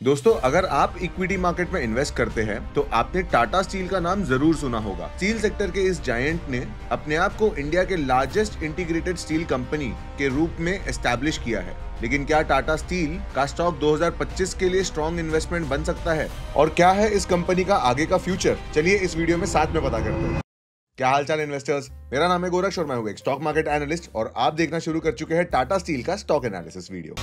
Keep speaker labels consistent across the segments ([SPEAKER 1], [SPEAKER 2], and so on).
[SPEAKER 1] दोस्तों, अगर आप इक्विटी मार्केट में इन्वेस्ट करते हैं तो आपने टाटा स्टील का नाम जरूर सुना होगा। स्टील सेक्टर के इस जायंट ने अपने आप को इंडिया के लार्जेस्ट इंटीग्रेटेड स्टील कंपनी के रूप में एस्टैब्लिश किया है। लेकिन क्या टाटा स्टील का स्टॉक 2025 के लिए स्ट्रॉन्ग इन्वेस्टमेंट बन सकता है? और क्या है इस कंपनी का आगे का फ्यूचर? चलिए इस वीडियो में साथ में पता करते हैं। क्या हालचाल इन्वेस्टर्स, मेरा नाम है गोरक्ष और मैं हूं एक स्टॉक मार्केट एनालिस्ट और आप देखना शुरू कर चुके हैं टाटा स्टील का स्टॉक एनालिसिस वीडियो।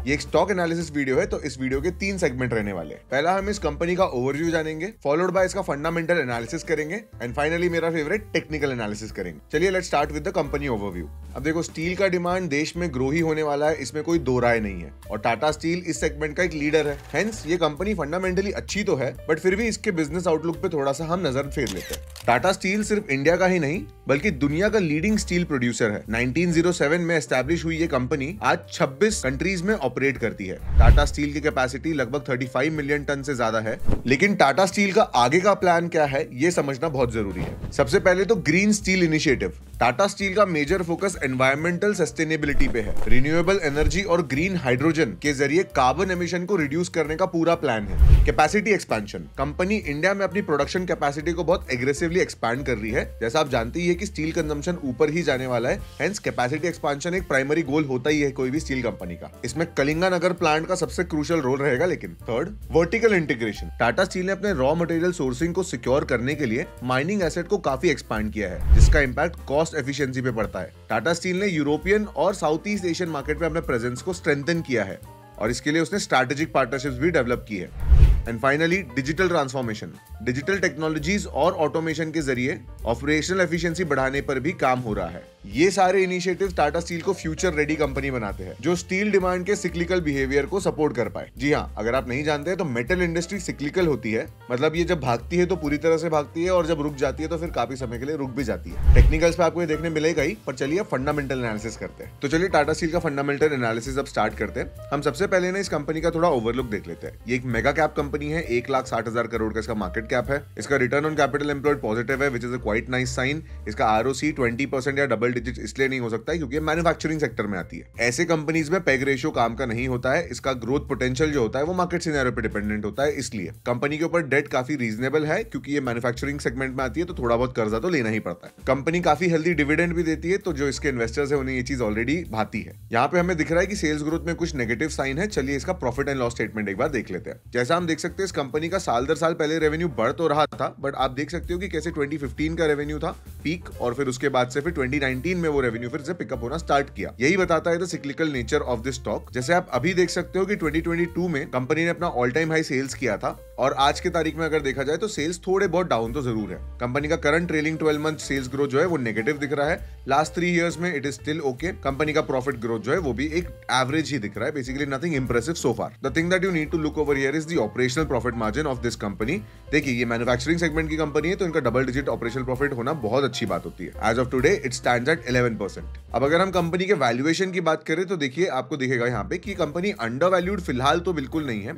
[SPEAKER 1] ये एक स्टॉक एनालिसिस वीडियो है, तो इस वीडियो के 3 सेगमेंट रहने वाले हैं। पहला हम इस कंपनी का ओवरव्यू जानेंगे, फॉलोड बाय इसका फंडामेंटल एनालिसिस करेंगे एंड फाइनली मेरा फेवरेट टेक्निकल एनालिसिस करेंगे। चलिए let's start with the company overview. अब देखो, स्टील का डिमांड देश में ग्रो ही होने वाला है, इसमें कोई दो राय नहीं है और टाटा स्टील इस सेगमेंट का एक लीडर है। हेंस ये कंपनी फंडामेंटली अच्छी तो है, बट फिर भी इसके बिजनेस आउटलुक पे थोड़ा सा हम नजर फेर लेते हैं। टाटा स्टील सिर्फ इंडिया का ही नहीं बल्कि दुनिया का लीडिंग स्टील प्रोड्यूसर है। 1907 में एस्टैब्लिश हुई ये कंपनी आज 26 कंट्रीज में ऑपरेट करती है। टाटा स्टील की कैपेसिटी लगभग 35 मिलियन टन से ज्यादा है। लेकिन टाटा स्टील का आगे का प्लान क्या है, ये समझना बहुत जरूरी है। सबसे पहले तो green steel initiative. Tata steel का मेजर फोकस एनवायरमेंटल सस्टेनेबिलिटी पे है। रिन्यूएबल एनर्जी और ग्रीन हाइड्रोजन के जरिए कार्बन एमिशन को रिड्यूस करने का पूरा प्लान है। Capacity expansion. कंपनी इंडिया में अपनी प्रोडक्शन कैपेसिटी को बहुत एग्रेसिवली एक्सपैंड कर रही है। जैसा आप जानते ही है कि स्टील कंजम्पशन ऊपर ही जाने वाला है, हेंस कैपेसिटी एक्सपेंशन एक प्राइमरी गोल होता ही है कोई भी स्टील कंपनी का। इसमें कलिंगानगर प्लांट का सबसे क्रूशियल रोल रहेगा। लेकिन third, vertical integration. Tata steel ने अपने रॉ मटेरियल सोर्सिंग को सिक्योर करने के लिए माइनिंग एसेट को काफी एक्सपैंड किया है, जिसका इंपैक्ट कॉस्ट एफिशिएंसी पे पड़ता है। टाटा स्टील ने यूरोपियन और साउथ ईस्ट एशियन मार्केट में अपने प्रेजेंस को स्ट्रेंथन किया है और इसके लिए उसने स्ट्रैटेजिक पार्टनरशिप्स भी डेवलप की है। And finally, digital transformation. Digital technologies और ऑटोमेशन के जरिए ऑपरेशनल एफिशिएंसी बढ़ाने पर भी काम हो रहा है। ये सारे इनिशिएटिव्स टाटा स्टील को फ्यूचर रेडी कंपनी बनाते हैं, जो स्टील डिमांड के सिक्लिकल बिहेवियर को सपोर्ट कर पाए। जी हाँ, अगर आप नहीं जानते तो मेटल इंडस्ट्री सिक्लिकल होती है, मतलब ये जब भागती है तो पूरी तरह से भागती है और जब रुक जाती है तो फिर काफी समय के लिए रुक भी जाती है। टेक्निकल्स पे आपको ये देखने मिलेगा ही, पर चलिए फंडामेंटल एनालिसिस करते हैं। तो चलिए टाटा स्टील का फंडामेंटल एनालिसिस अब स्टार्ट करते हैं। हम सबसे पहले ना इस कंपनी का थोड़ा ओवरलुक देख लेते हैं। ये एक मेगा कैप कंपनी है, 1,60,000 करोड़ का इसका मार्केट कैप है। इसका return on capital employed positive है, which is a quite nice sign. इसका आरओसी 20% या डबल डिजिट इसलिए नहीं हो सकता है क्योंकि ये मैन्युफैक्चरिंग सेक्टर में आती है। ऐसे कंपनीज में पेग रेशियो काम का नहीं होता है। इसका ग्रोथ पोटेंशियल जो होता है वो मार्केट सिनेरियो पे डिपेंडेंट होता है। इसलिए कंपनी के ऊपर डेट काफी रीजनेबल है, क्योंकि ये मैन्युफैक्चरिंग सेगमेंट में आती है तो थोड़ा बहुत कर्जा तो लेना ही पड़ता है। कंपनी काफी हेल्दी डिविडेंड भी देती है, तो जो इसके इन्वेस्टर्स है उन्हें ये चीज ऑलरेडी भाती है। यहाँ पे हमें दिख रहा है कि सेल्स ग्रोथ में कुछ नेगेटिव साइन है। चलिए इसका प्रॉफिट एंड लॉस स्टेटमेंट एक बार देख लेते हैं। जैसा हम देख सकते हैं, इस कंपनी का साल दर साल पहले रेवेन्यू बढ़ तो रहा था, बट आप देख सकते हो कि कैसे 2015 का रेवेन्यू था पीक, और फिर उसके बाद से फिर 2019 में वो रेवेन्यू फिर से पिकअप होना स्टार्ट किया। यही बताता है the cyclical nature of this stock. जैसे आप अभी देख सकते हो कि 2022 में कंपनी ने अपना ऑल टाइम हाई सेल्स किया था, और आज के तारीख में अगर देखा जाए तो सेल्स थोड़े बहुत डाउन तो जरूर है। कंपनी का current trailing 12 month sales growth जो है वो नेगेटिव दिख रहा है। लास्ट 3 इयर्स में it is still okay. Company का प्रॉफिट ग्रोथ जो है वो भी एक एवरेज ही दिख रहा है, basically nothing impressive so far. The thing that you need to look over here is the operational profit margin of this company. देखिए, ये मैन्युफैक्चरिंग सेगमेंट की कंपनी है तो इनका डबल डिजिट ऑपरेशनल प्रॉफिट होना बहुत अच्छी बात होती है। As of today it stands at 11%। अब अगर हम कंपनी के वैल्यूएशन की बात करें तो देखिए, आपको दिखेगा यहाँ पे कि कंपनी अंडर वैल्यूड फिलहाल तो बिल्कुल नहीं है।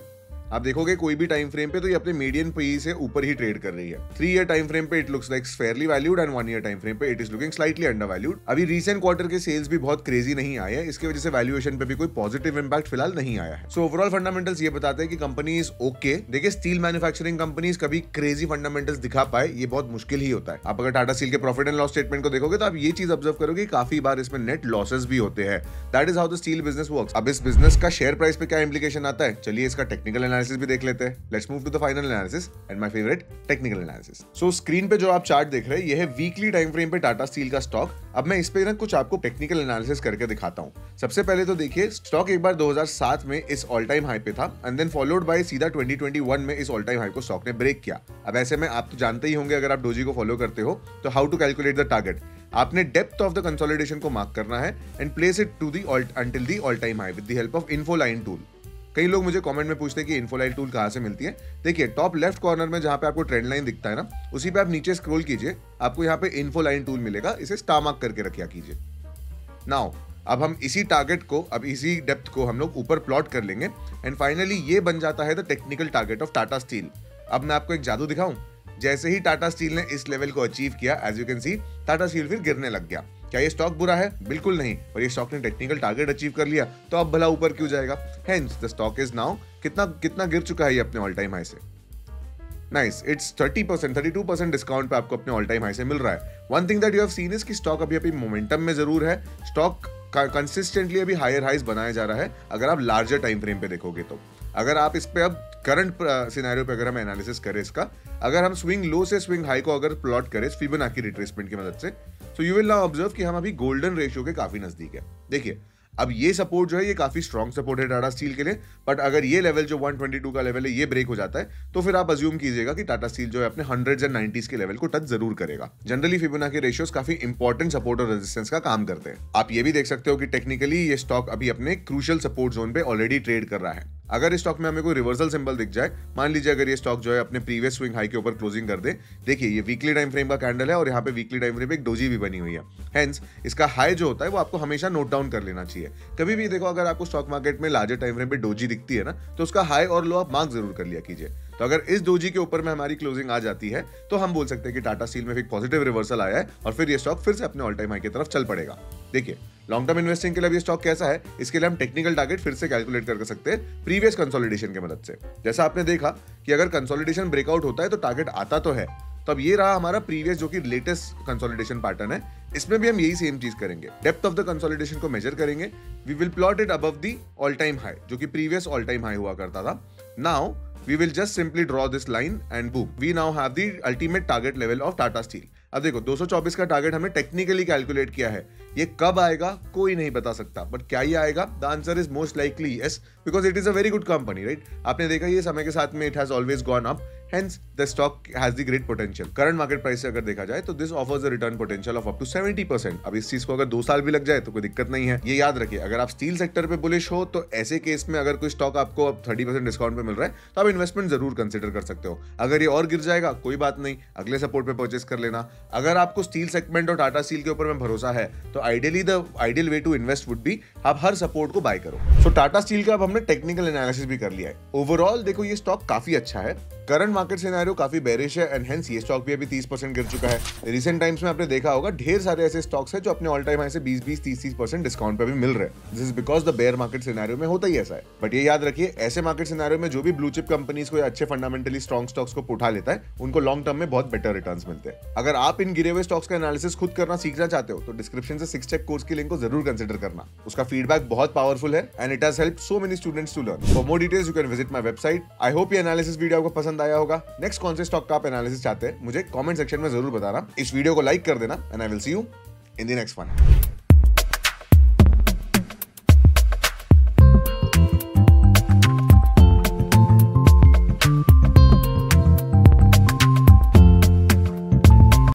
[SPEAKER 1] आप देखोगे कोई भी टाइम फ्रेम पे तो ये अपने मीडियन पीई से ऊपर ही ट्रेड कर रही है। 3 ईयर टाइम फ्रेम पे it looks like fairly valued and 1 year time frame पे it is looking slightly undervalued. अभी रीसेंट क्वार्टर के सेल्स भी बहुत क्रेजी नहीं आए हैं, इसकी वजह से वैल्यूएशन पे भी कोई पॉजिटिव इंपैक्ट फिलहाल नहीं आया है। सो ओवरऑल फंडामेंटल्स ये बताते हैं कि कंपनी इज ओके। देखिए, स्टील मैन्युफैक्चरिंग कंपनीज कभी क्रेजी फंडामेंटल्स दिखा पाए ये बहुत मुश्किल ही होता है। आप अगर टाटा स्टील के प्रॉफिट एंड लॉस स्टेटमेंट को देखोगे तो आप ये चीज ऑब्जर्व करोगे काफी बार इसमें नेट लॉसेस भी होते हैं। That is how the steel business works. अब इस बिजनेस का शेयर प्राइस पे क्या इंप्लीकेशन आता है, चलिए इसका टेक्निकल एनालिसिस भी देख लेते हैं। Let's move to the final analysis and my favorite technical analysis. So screen पे जो आप चार्ट देख रहे हैं ये है वीकली टाइम फ्रेम पे टाटा स्टील का स्टॉक। अब मैं इस पे ना कुछ आपको टेक्निकल एनालिसिस करके दिखाता हूँ। सबसे पहले तो देखिए, स्टॉक एक बार 2007 में इस ऑल टाइम हाई पे था एंड देन फॉलोड बाय सीधा 2021 में इस ऑल टाइम हाई को स्टॉक ने ब्रेक किया। अब ऐसे में आप तो जानते ही होंगे, अगर आप डोजी को फॉलो करते हो तो how to calculate the target. आपने डेप्थ ऑफ द कंसोलिडेशन को मार्क करना है and place it to the until the all time high with the help of Infoline tool. कई लोग मुझे कमेंट में पूछते हैं कि इन्फोलाइन टूल कहाँ से मिलती है। देखिए, टॉप लेफ्ट कॉर्नर में जहाँ पे आपको ट्रेंड लाइन दिखता है ना, उसी पे आप नीचे स्क्रॉल कीजिए, आपको यहाँ पे इन्फोलाइन टूल मिलेगा, इसे स्टार मार्क करके रखा कीजिए। नाउ अब हम इसी टारगेट को, अब इसी डेप्थ को हम लोग ऊपर प्लॉट कर लेंगे एंड फाइनली ये बन जाता है the technical target of Tata steel. अब मैं आपको एक जादू दिखाऊं, जैसे ही टाटा स्टील ने इस लेवल को अचीव किया, as you can see, Tata Steel फिर गिरने लग गया। क्या ये स्टॉक बुरा है? बिल्कुल नहीं, पर ये स्टॉक ने टेक्निकल टारगेट अचीव कर लिया, तो अब भला ऊपर क्यों जाएगा? Hence the stock is now कितना गिर चुका है ये अपने ऑल टाइम हाई से। नाइस, इट्स 30%, 32% डिस्काउंट पे आपको अपने ऑल टाइम हाई से मिल रहा है। One thing that you have seen is कि स्टॉक अभी मोमेंटम में जरूर है, स्टॉक कंसिस्टेंटली अभी हायर हाइज बनाया जा रहा है अगर आप लार्जर टाइम फ्रेम पे देखोगे तो। अगर आप इस पे अब करंट सिनेरियो पे अगर हम एनालिसिस करें इसका, अगर हम स्विंग लो से स्विंग हाई को अगर प्लॉट करें फिबोनाची रिट्रेसमेंट की मदद से, so you will now observe कि हम अभी गोल्डन रेशियो के काफी नजदीक है। देखिए अब ये सपोर्ट जो है ये काफी स्ट्रॉन्ग सपोर्ट है टाटा स्टील के लिए, बट अगर ये लेवल जो 122 का लेवल है ये ब्रेक हो जाता है तो फिर आप अज्यूम कीजिएगा कि टाटा स्टील जो है अपने 100s एंड 90s के लेवल को टच जरूर करेगा। जनरली फिबोनाची रेशियोज काफी इंपॉर्टेंट सपोर्ट और रेजिस्टेंस का काम करते हैं। आप ये भी देख सकते हो कि टेक्निकली ये स्टॉक अभी अपने क्रूशियल सपोर्ट जोन पे ऑलरेडी ट्रेड कर रहा है। अगर इस स्टॉक में हमें कोई रिवर्सल सिंबल दिख जाए, मान लीजिए अगर ये स्टॉक जो है अपने प्रीवियस स्विंग हाई के ऊपर क्लोजिंग कर दे, देखिए ये वीकली टाइम फ्रेम का कैंडल है और यहाँ पे वीकली टाइम फ्रेम पे एक डोजी भी बनी हुई है। हेंस इसका हाई जो होता है वो आपको हमेशा नोट डाउन कर लेना चाहिए। कभी भी देखो अगर आपको स्टॉक मार्केट में लार्जर टाइम फ्रेम पे डोजी दिखती है ना, तो उसका हाई और लो आप मार्क जरूर कर लिया कीजिए। तो अगर इस डोजी के ऊपर में हमारी क्लोजिंग आ जाती है तो हम बोल सकते हैं कि टाटा स्टील में एक पॉजिटिव रिवर्सल आया है और फिर ये स्टॉक फिर से अपने ऑल टाइम हाई की तरफ चल पड़ेगा। देखिए लॉन्ग टर्म इन्वेस्टिंग के लिए ये स्टॉक कैसा है, इसके लिए हम टेक्निकल टारगेट फिर से कैलकुलेट कर सकते हैं प्रीवियस कंसोलिडेशन की मदद से। जैसा आपने देखा कि अगर कंसोलिडेशन ब्रेकआउट होता है तो टारगेट आता तो है, तो अब ये रहा हमारा प्रीवियस जो कि लेटेस्ट कंसोलिडेशन पैटर्न है, इसमें भी हम यही सेम चीज करेंगे। डेप्थ ऑफ द कंसोलिडेशन को मेजर करेंगे, we will plot it above the all time high जो कि प्रीवियस ऑल टाइम हाई हुआ करता था। Now we will just simply draw this line and boom, we now have the ultimate target level of Tata Steel। अब देखो 224 का target हमने technically calculate किया है, ये कब आएगा कोई नहीं बता सकता, बट क्या ये आएगा? The answer is most likely yes, because it is a very good company, right? आपने देखा ये समय के साथ में it has always gone up, hence the stock has the great potential। Current market price से अगर देखा जाए तो this offers a return potential of up to 70%। अब इस चीज को अगर 2 साल भी लग जाए तो कोई दिक्कत नहीं है। ये याद रखिए, अगर आप स्टील सेक्टर पे बुलिश हो तो ऐसे केस में अगर कोई स्टॉक आपको अब 30% डिस्काउंट पे मिल रहा है तो आप इन्वेस्टमेंट जरूर कंसिडर कर सकते हो। अगर ये और गिर जाएगा कोई बात नहीं, अगले सपोर्ट पे परचेस कर लेना। अगर आपको स्टील सेगमेंट और टाटा स्टील के ऊपर में भरोसा है तो ideally the ideal way to invest would be आप हर सपोर्ट को बाय करो। सो टाटा स्टील का अब हमने टेक्निकल एनालिसिस भी कर लिया है। ओवरऑल देखो ये स्टॉक काफी अच्छा है, करंट मार्केट सिनेरियो काफी बेरिश है एंड हेंस ये स्टॉक भी अभी 30% गिर चुका है। रिसेंट टाइम्स में आपने देखा होगा ढेर सारे ऐसे स्टॉक्स हैं जो अपने ऑल टाइम हाई से 20-20, 30-30% डिस्काउंट पे भी मिल रहे हैं। This is because the bear market scenario में होता ही ऐसा है। बट ये याद रखिए, ऐसे मार्केट सिनेरियो में जो भी ब्लू चिप कंपनीज को या अच्छे फंडामेंटली स्ट्रॉन्ग स्टॉक्स को उठा लेता है उनको लॉन्ग टर्म में बहुत बेटर रिटर्न्स मिलते हैं। अगर आप इन गिरे हुए स्टॉक्स का एनालिसिस खुद करना सीखना चाहते हो तो डिस्क्रिप्शन से 6 स्टेप कोर्स की लिंक को जरूर कंसिडर करना। उसका फीडबैक बहुत पावरफुल है and it has helped so many students to learn. For more details you can visit my website. I hope ये एनालिसिस वीडियो आपको पसंद आया होगा। नेक्स्ट कौन से स्टॉक का आप एनालिसिस चाहते हैं मुझे कमेंट सेक्शन में जरूर बताना। इस वीडियो को लाइक कर देना and I will see you in the next one.